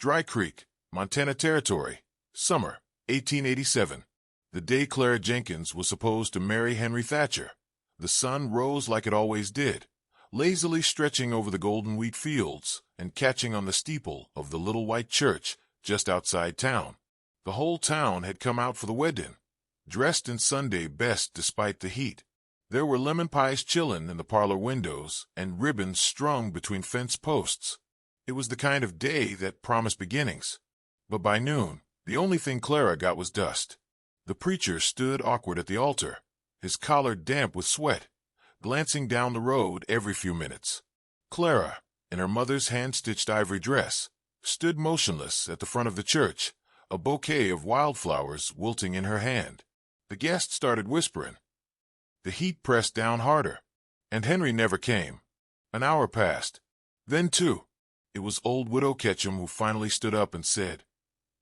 Dry Creek, Montana Territory, summer, 1887. The day Clara Jenkins was supposed to marry Henry Thatcher. The sun rose like it always did, lazily stretching over the golden wheat fields and catching on the steeple of the little white church just outside town. The whole town had come out for the wedding, dressed in Sunday best despite the heat. There were lemon pies chillin' in the parlor windows and ribbons strung between fence posts. It was the kind of day that promised beginnings. But by noon, the only thing Clara got was dust. The preacher stood awkward at the altar, his collar damp with sweat, glancing down the road every few minutes. Clara, in her mother's hand-stitched ivory dress, stood motionless at the front of the church, a bouquet of wildflowers wilting in her hand. The guests started whispering. The heat pressed down harder, and Henry never came. An hour passed. Then, too, it was old Widow Ketchum who finally stood up and said,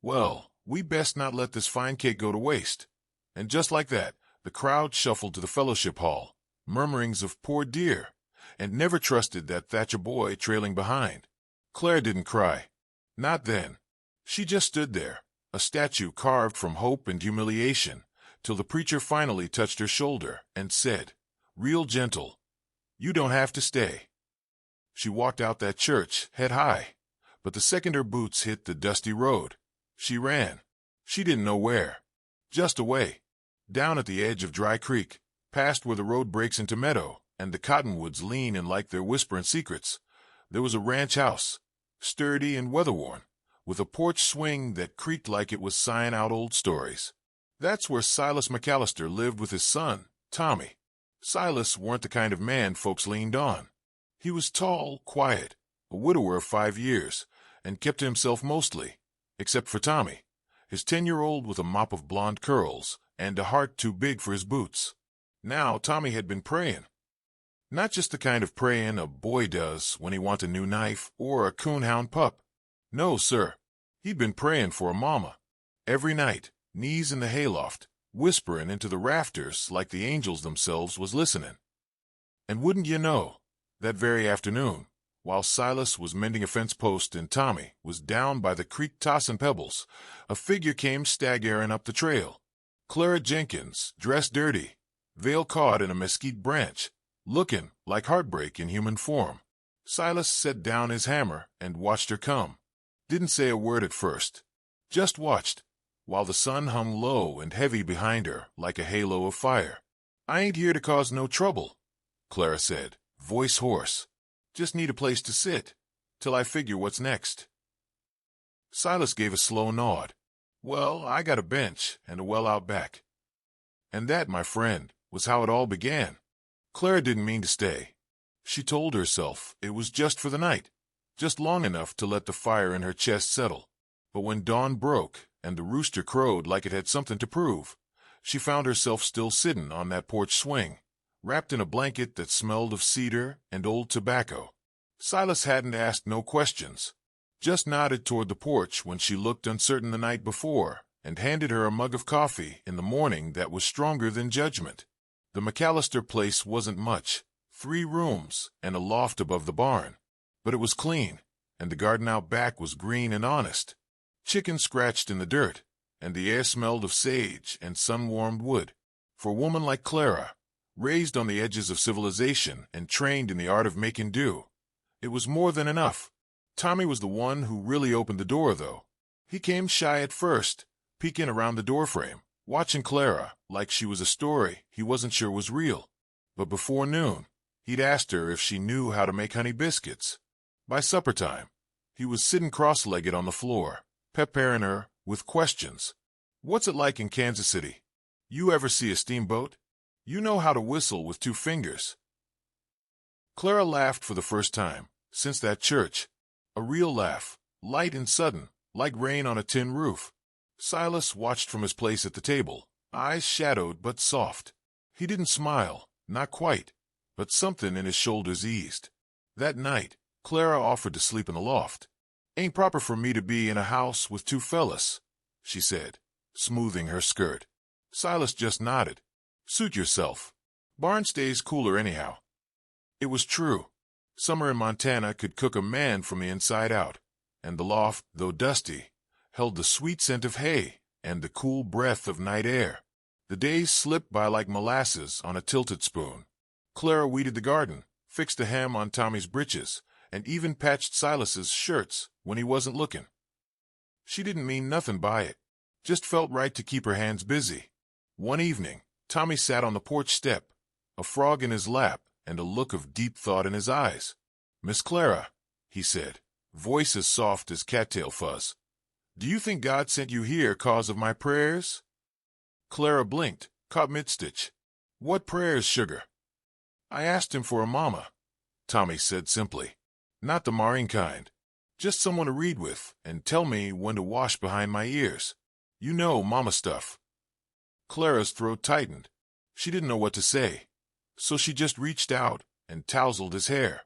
"Well, we best not let this fine cake go to waste." And just like that, the crowd shuffled to the fellowship hall, murmurings of "poor dear," and never trusted that Thatcher boy trailing behind. Claire didn't cry. Not then. She just stood there, a statue carved from hope and humiliation, till the preacher finally touched her shoulder and said, real gentle, "You don't have to stay." She walked out that church, head high, but the second her boots hit the dusty road, she ran. She didn't know where. Just away. Down at the edge of Dry Creek, past where the road breaks into meadow, and the cottonwoods lean in like they're whispering secrets, there was a ranch house, sturdy and weather-worn, with a porch swing that creaked like it was sighing out old stories. That's where Silas McAllister lived with his son, Tommy. Silas weren't the kind of man folks leaned on. He was tall, quiet, a widower of 5 years, and kept to himself mostly, except for Tommy, his 10-year-old with a mop of blonde curls and a heart too big for his boots. Now Tommy had been praying. Not just the kind of praying a boy does when he wants a new knife or a coonhound pup. No, sir. He'd been praying for a mama. Every night, knees in the hayloft, whispering into the rafters like the angels themselves was listening. And wouldn't you know, that very afternoon, while Silas was mending a fence post and Tommy was down by the creek tossing pebbles, a figure came staggering up the trail. Clara Jenkins, dressed dirty, veil caught in a mesquite branch, looking like heartbreak in human form. Silas set down his hammer and watched her come. Didn't say a word at first. Just watched, while the sun hung low and heavy behind her like a halo of fire. "I ain't here to cause no trouble," Clara said, voice hoarse. "Just need a place to sit, till I figure what's next." Silas gave a slow nod. "Well, I got a bench and a well out back." And that, my friend, was how it all began. Clara didn't mean to stay. She told herself it was just for the night, just long enough to let the fire in her chest settle. But when dawn broke and the rooster crowed like it had something to prove, she found herself still sitting on that porch swing, wrapped in a blanket that smelled of cedar and old tobacco. Silas hadn't asked no questions, just nodded toward the porch when she looked uncertain the night before, and handed her a mug of coffee in the morning that was stronger than judgment. The McAllister place wasn't much, 3 rooms and a loft above the barn, but it was clean, and the garden out back was green and honest. Chickens scratched in the dirt, and the air smelled of sage and sun-warmed wood. For a woman like Clara, raised on the edges of civilization and trained in the art of making do, it was more than enough. Tommy was the one who really opened the door, though. He came shy at first, peeking around the doorframe, watching Clara like she was a story he wasn't sure was real. But before noon, he'd asked her if she knew how to make honey biscuits. By supper time, he was sitting cross-legged on the floor, peppering her with questions. "What's it like in Kansas City? You ever see a steamboat? You know how to whistle with 2 fingers." Clara laughed for the first time since that church. A real laugh, light and sudden, like rain on a tin roof. Silas watched from his place at the table, eyes shadowed but soft. He didn't smile, not quite, but something in his shoulders eased. That night, Clara offered to sleep in the loft. "Ain't proper for me to be in a house with 2 fellas," she said, smoothing her skirt. Silas just nodded. "Suit yourself. Barn stays cooler anyhow." It was true. Summer in Montana could cook a man from the inside out. and the loft, though dusty, held the sweet scent of hay and the cool breath of night air. The days slipped by like molasses on a tilted spoon. Clara weeded the garden, fixed a hem on Tommy's breeches, and even patched Silas's shirts when he wasn't looking. She didn't mean nothing by it, just felt right to keep her hands busy. One evening, Tommy sat on the porch step, a frog in his lap and a look of deep thought in his eyes. "Miss Clara," he said, voice as soft as cattail fuzz, "do you think God sent you here cause of my prayers?" Clara blinked, caught mid-stitch. "What prayers, sugar?" "I asked him for a mama," Tommy said simply. "Not the marring kind. Just someone to read with and tell me when to wash behind my ears. You know, mama stuff." Clara's throat tightened. She didn't know what to say, so she just reached out and tousled his hair.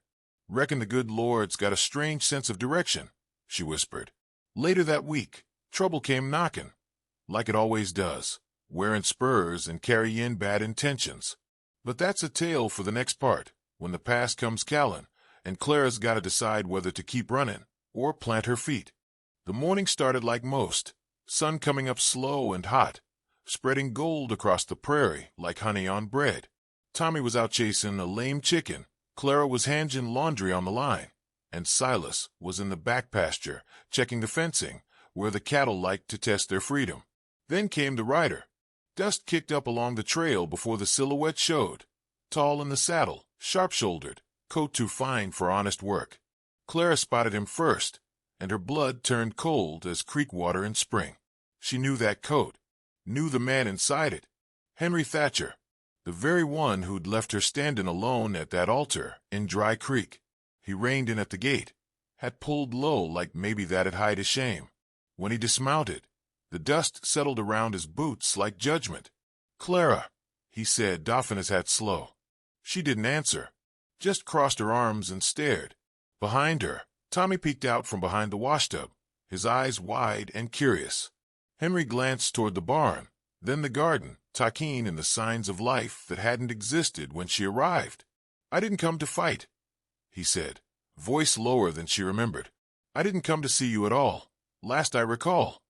"Reckon the good Lord's got a strange sense of direction," she whispered. Later that week, trouble came knocking, like it always does, wearing spurs and carrying bad intentions. But that's a tale for the next part, when the past comes calling, and Clara's got to decide whether to keep running or plant her feet. The morning started like most, sun coming up slow and hot, spreading gold across the prairie like honey on bread. Tommy was out chasing a lame chicken, Clara was hanging laundry on the line, and Silas was in the back pasture, checking the fencing, where the cattle liked to test their freedom. Then came the rider. Dust kicked up along the trail before the silhouette showed, tall in the saddle, sharp-shouldered, coat too fine for honest work. Clara spotted him first, and her blood turned cold as creek water in spring. She knew that coat, knew the man inside it, Henry Thatcher, the very one who'd left her standing alone at that altar in Dry Creek. He reined in at the gate, had pulled low like maybe that'd hide his shame. When he dismounted, the dust settled around his boots like judgment. "Clara," he said, doffing his hat slow. She didn't answer, just crossed her arms and stared. Behind her, Tommy peeked out from behind the washtub, his eyes wide and curious. Henry glanced toward the barn, then the garden, taking in the signs of life that hadn't existed when she arrived. "I didn't come to fight," he said, voice lower than she remembered. "I didn't come to see you at all, last I recall,"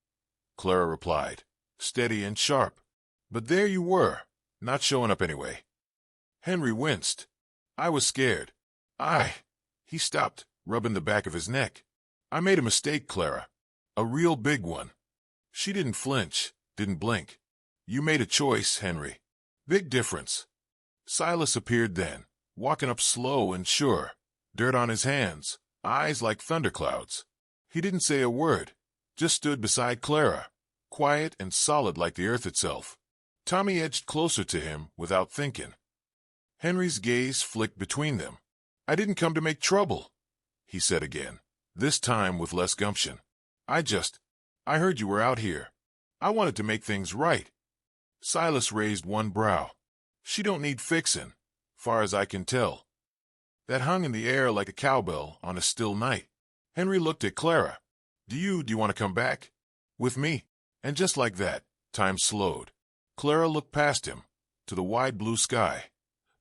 Clara replied, steady and sharp. "But there you were, not showing up anyway." Henry winced. "I was scared. He stopped, rubbing the back of his neck. "I made a mistake, Clara. A real big one." She didn't flinch, didn't blink. "You made a choice, Henry. Big difference." Silas appeared then, walking up slow and sure, dirt on his hands, eyes like thunderclouds. He didn't say a word, just stood beside Clara, quiet and solid like the earth itself. Tommy edged closer to him without thinking. Henry's gaze flicked between them. "I didn't come to make trouble," he said again, this time with less gumption. I heard you were out here. I wanted to make things right." Silas raised one brow. "She don't need fixin', far as I can tell." That hung in the air like a cowbell on a still night. Henry looked at Clara. Do you want to come back? With me?" And just like that, time slowed. Clara looked past him, to the wide blue sky,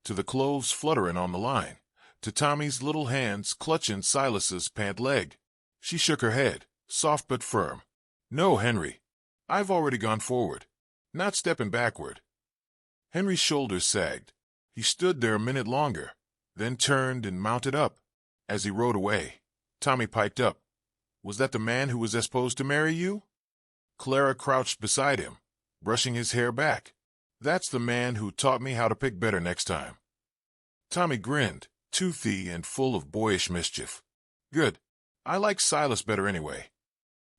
to the clothes fluttering on the line, to Tommy's little hands clutching Silas's pant leg. She shook her head, soft but firm. "No, Henry. I've already gone forward. Not stepping backward." Henry's shoulders sagged. He stood there a minute longer, then turned and mounted up. As he rode away, Tommy piped up. "Was that the man who was supposed to marry you?" Clara crouched beside him, brushing his hair back. "That's the man who taught me how to pick better next time." Tommy grinned, toothy and full of boyish mischief. "Good. I like Silas better anyway."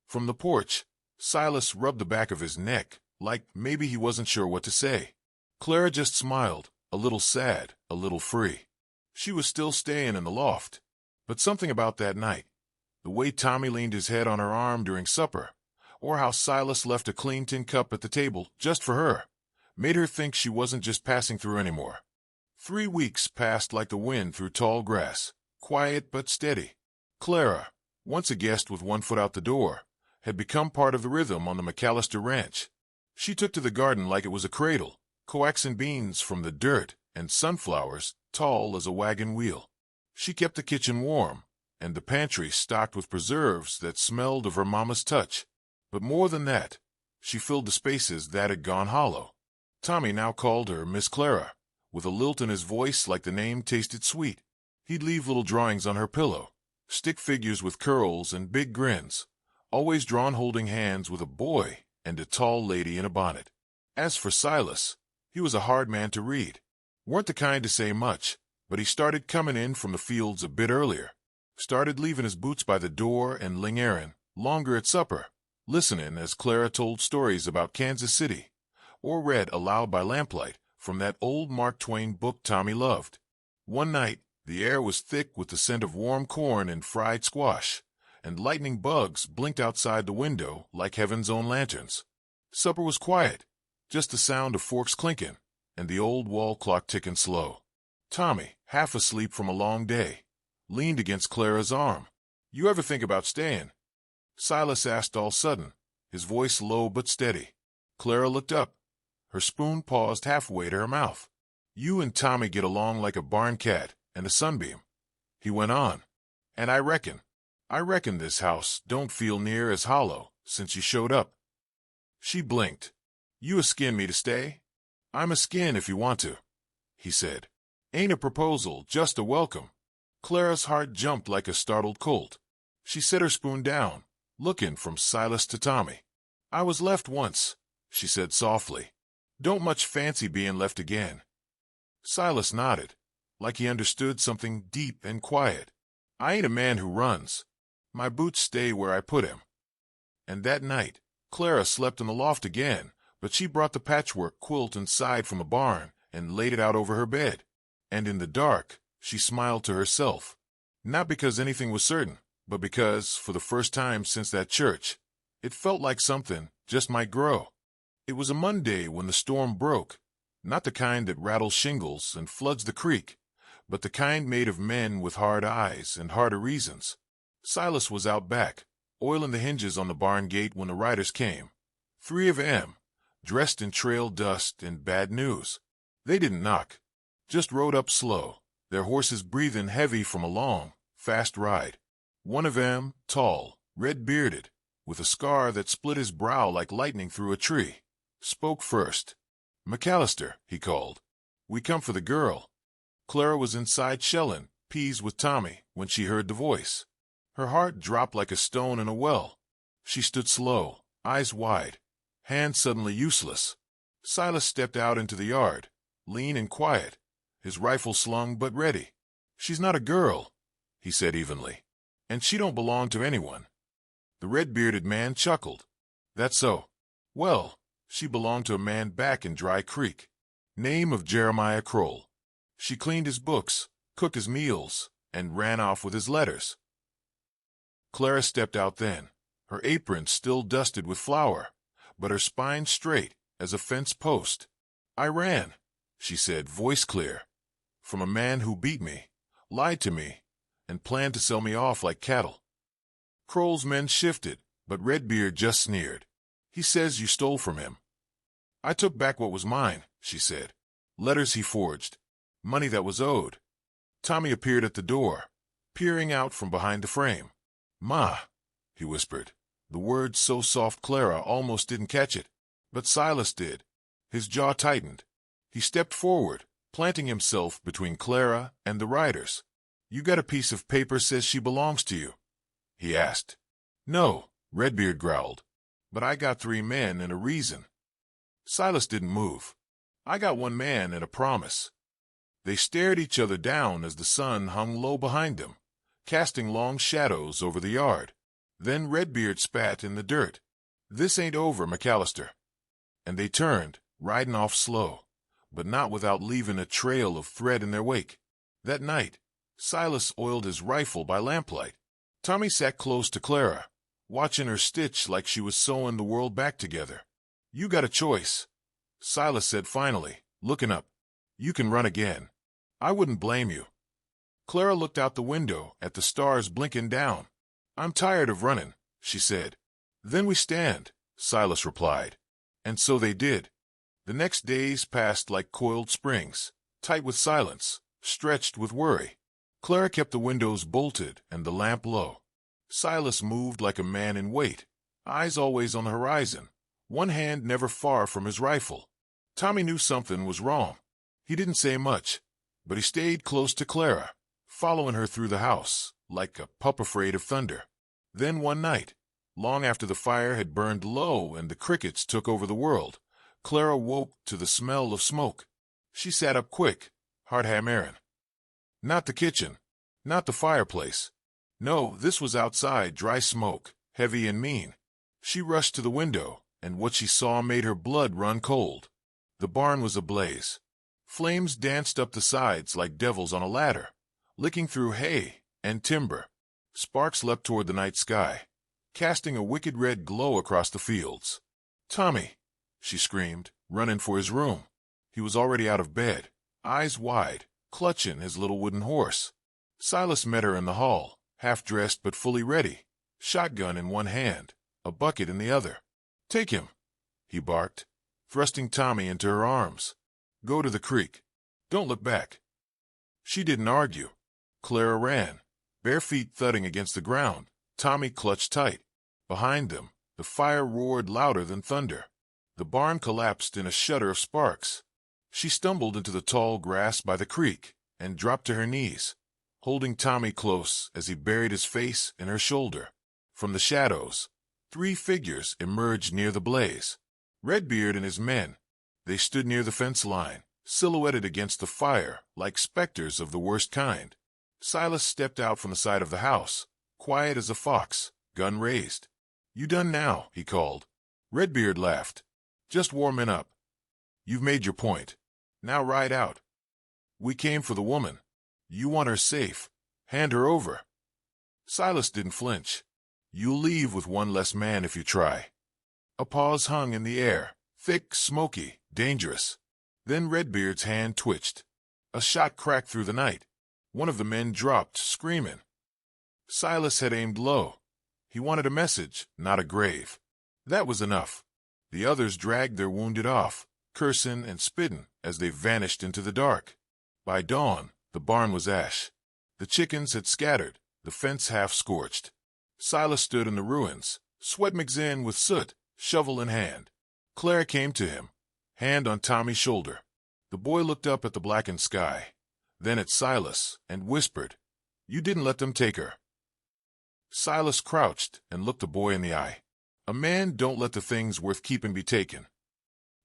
From the porch, Silas rubbed the back of his neck, like maybe he wasn't sure what to say. Clara just smiled, a little sad, a little free. She was still staying in the loft. But something about that night, the way Tommy leaned his head on her arm during supper, or how Silas left a clean tin cup at the table just for her, made her think she wasn't just passing through anymore. 3 weeks passed like the wind through tall grass, quiet but steady. Clara, once a guest with one foot out the door, had become part of the rhythm on the McAllister ranch. She took to the garden like it was a cradle, coaxing beans from the dirt and sunflowers tall as a wagon wheel. She kept the kitchen warm, and the pantry stocked with preserves that smelled of her mama's touch. But more than that, she filled the spaces that had gone hollow. Tommy now called her Miss Clara, with a lilt in his voice like the name tasted sweet. He'd leave little drawings on her pillow, stick figures with curls and big grins, always drawn holding hands with a boy and a tall lady in a bonnet. As for Silas, he was a hard man to read. Weren't the kind to say much, but he started coming in from the fields a bit earlier, started leaving his boots by the door and lingering longer at supper, listening as Clara told stories about Kansas City, or read aloud by lamplight from that old Mark Twain book Tommy loved. One night, the air was thick with the scent of warm corn and fried squash, and lightning bugs blinked outside the window like heaven's own lanterns. Supper was quiet, just the sound of forks clinking, and the old wall clock ticking slow. Tommy, half asleep from a long day, leaned against Clara's arm. "You ever think about staying?" Silas asked all sudden, his voice low but steady. Clara looked up. Her spoon paused halfway to her mouth. "You and Tommy get along like a barn cat and a sunbeam," he went on. "And I reckon this house don't feel near as hollow since you showed up." She blinked. "You a skin me to stay?" "I'm a skin if you want to," he said. "Ain't a proposal, just a welcome." Clara's heart jumped like a startled colt. She set her spoon down, looking from Silas to Tommy. "I was left once," she said softly. "Don't much fancy being left again." Silas nodded, like he understood something deep and quiet. "I ain't a man who runs. My boots stay where I put 'em." And that night, Clara slept in the loft again, but she brought the patchwork quilt inside from the barn and laid it out over her bed. And in the dark, she smiled to herself, not because anything was certain, but because, for the first time since that church, it felt like something just might grow. It was a Monday when the storm broke, not the kind that rattles shingles and floods the creek, but the kind made of men with hard eyes and harder reasons. Silas was out back, oiling the hinges on the barn gate when the riders came. 3 of 'em, dressed in trail dust and bad news. They didn't knock, just rode up slow, their horses breathing heavy from a long, fast ride. One of 'em, tall, red-bearded, with a scar that split his brow like lightning through a tree, spoke first. "McAllister," he called. "We come for the girl." Clara was inside shelling peas with Tommy when she heard the voice. Her heart dropped like a stone in a well. She stood slow, eyes wide, hands suddenly useless. Silas stepped out into the yard, lean and quiet, his rifle slung but ready. "She's not a girl," he said evenly, "and she don't belong to anyone." The red-bearded man chuckled. "That's so. Well, she belonged to a man back in Dry Creek. Name of Jeremiah Kroll. She cleaned his books, cooked his meals, and ran off with his letters." Clara stepped out then, her apron still dusted with flour, but her spine straight as a fence post. "I ran," she said, voice clear, "from a man who beat me, lied to me, and planned to sell me off like cattle." Kroll's men shifted, but Redbeard just sneered. "He says you stole from him." "I took back what was mine," she said. "Letters he forged. Money that was owed." Tommy appeared at the door, peering out from behind the frame. "Ma," he whispered, the word so soft Clara almost didn't catch it. But Silas did. His jaw tightened. He stepped forward, planting himself between Clara and the riders. "You got a piece of paper says she belongs to you?" he asked. "No," Redbeard growled, "but I got 3 men and a reason." Silas didn't move. "I got 1 man and a promise." They stared each other down as the sun hung low behind them, casting long shadows over the yard. Then Redbeard spat in the dirt. "This ain't over, McAllister." And they turned, riding off slow, but not without leaving a trail of thread in their wake. That night, Silas oiled his rifle by lamplight. Tommy sat close to Clara, watching her stitch like she was sewing the world back together. "You got a choice," Silas said finally, looking up. "You can run again. I wouldn't blame you." Clara looked out the window at the stars blinking down. "I'm tired of running," she said. "Then we stand," Silas replied. And so they did. The next days passed like coiled springs, tight with silence, stretched with worry. Clara kept the windows bolted and the lamp low. Silas moved like a man in wait, eyes always on the horizon, one hand never far from his rifle. Tommy knew something was wrong. He didn't say much, but he stayed close to Clara, following her through the house, like a pup afraid of thunder. Then one night, long after the fire had burned low and the crickets took over the world, Clara woke to the smell of smoke. She sat up quick, heart hammering. Not the kitchen, not the fireplace. No, this was outside, dry smoke, heavy and mean. She rushed to the window, and what she saw made her blood run cold. The barn was ablaze. Flames danced up the sides like devils on a ladder, licking through hay and timber. Sparks leapt toward the night sky, casting a wicked red glow across the fields. "Tommy!" she screamed, running for his room. He was already out of bed, eyes wide, clutching his little wooden horse. Silas met her in the hall, half-dressed but fully ready, shotgun in one hand, a bucket in the other. "Take him," he barked, thrusting Tommy into her arms. "Go to the creek. Don't look back." She didn't argue. Clara ran, bare feet thudding against the ground. Tommy clutched tight. Behind them, the fire roared louder than thunder. The barn collapsed in a shudder of sparks. She stumbled into the tall grass by the creek and dropped to her knees, holding Tommy close as he buried his face in her shoulder. From the shadows, 3 figures emerged near the blaze. Redbeard and his men. They stood near the fence line, silhouetted against the fire like specters of the worst kind. Silas stepped out from the side of the house, quiet as a fox, gun raised. "You done now?" he called. Redbeard laughed. "Just warming up. You've made your point. Now ride out. We came for the woman. You want her safe. Hand her over." Silas didn't flinch. "You'll leave with one less man if you try." A pause hung in the air, thick, smoky, dangerous. Then Redbeard's hand twitched. A shot cracked through the night. One of the men dropped, screaming. Silas had aimed low. He wanted a message, not a grave. That was enough. The others dragged their wounded off, cursing and spitting as they vanished into the dark. By dawn, the barn was ash. The chickens had scattered, the fence half scorched. Silas stood in the ruins, sweat mixed in with soot, shovel in hand. Clara came to him, hand on Tommy's shoulder. The boy looked up at the blackened sky, then at Silas, and whispered, "You didn't let them take her." Silas crouched and looked the boy in the eye. "A man don't let the things worth keeping be taken."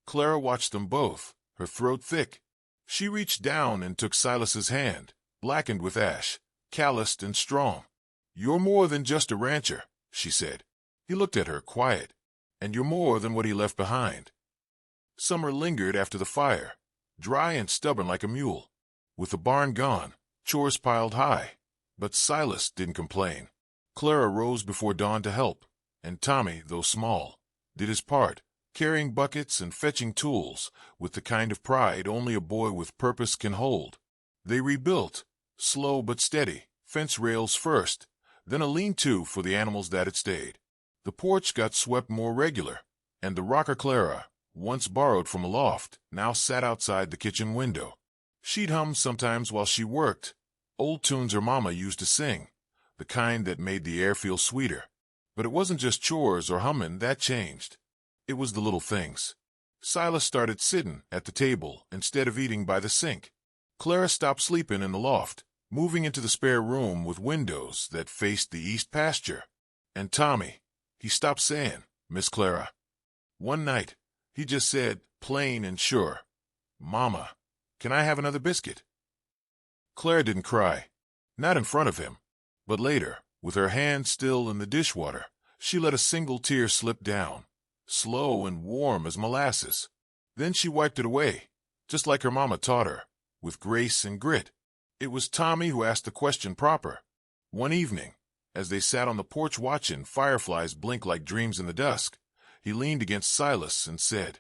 Clara watched them both, her throat thick. She reached down and took Silas's hand, blackened with ash, calloused and strong. "You're more than just a rancher," she said. He looked at her, quiet. "And you're more than what he left behind." Summer lingered after the fire, dry and stubborn like a mule. With the barn gone, chores piled high. But Silas didn't complain. Clara rose before dawn to help, and Tommy, though small, did his part, carrying buckets and fetching tools with the kind of pride only a boy with purpose can hold. They rebuilt, slow but steady, fence rails first, then a lean-to for the animals that had stayed. The porch got swept more regular, and the rocker Clara, once borrowed from a loft, now sat outside the kitchen window. She'd hum sometimes while she worked, old tunes her mama used to sing, the kind that made the air feel sweeter. But it wasn't just chores or humming that changed. It was the little things. Silas started sitting at the table instead of eating by the sink. Clara stopped sleeping in the loft, moving into the spare room with windows that faced the east pasture. And Tommy, he stopped saying, "Miss Clara." One night, he just said, plain and sure, "Mama, can I have another biscuit?" Clara didn't cry, not in front of him, but later, with her hand still in the dishwater, she let a single tear slip down, slow and warm as molasses. Then she wiped it away, just like her mama taught her, with grace and grit. It was Tommy who asked the question proper. One evening, as they sat on the porch watching fireflies blink like dreams in the dusk, he leaned against Silas and said,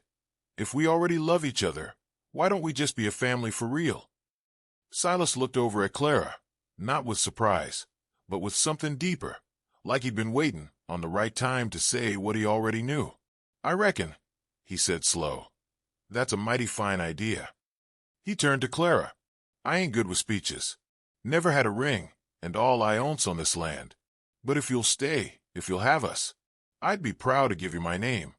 "If we already love each other, why don't we just be a family for real?" Silas looked over at Clara, not with surprise, but with something deeper, like he'd been waiting on the right time to say what he already knew. "I reckon," he said slow, "that's a mighty fine idea." He turned to Clara. "I ain't good with speeches. Never had a ring, and all I owns on this land. But if you'll stay, if you'll have us, I'd be proud to give you my name."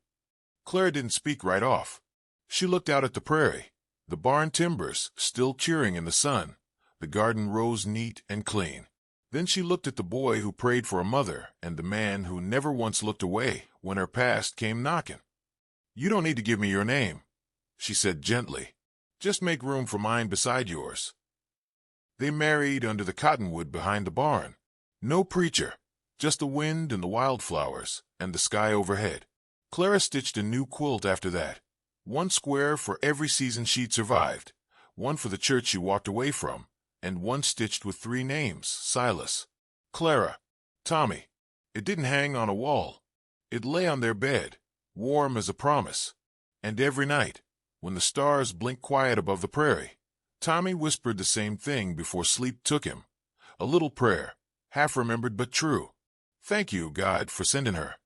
Clara didn't speak right off. She looked out at the prairie, the barn timbers still curing in the sun, the garden rows neat and clean. Then she looked at the boy who prayed for a mother and the man who never once looked away when her past came knocking. "You don't need to give me your name," she said gently. "Just make room for mine beside yours." They married under the cottonwood behind the barn. No preacher, just the wind and the wildflowers and the sky overhead. Clara stitched a new quilt after that, one square for every season she'd survived, one for the church she walked away from, and one stitched with 3 names: Silas, Clara, Tommy. It didn't hang on a wall. It lay on their bed, warm as a promise. And every night, when the stars blinked quiet above the prairie, Tommy whispered the same thing before sleep took him. A little prayer, half remembered but true. "Thank you, God, for sending her."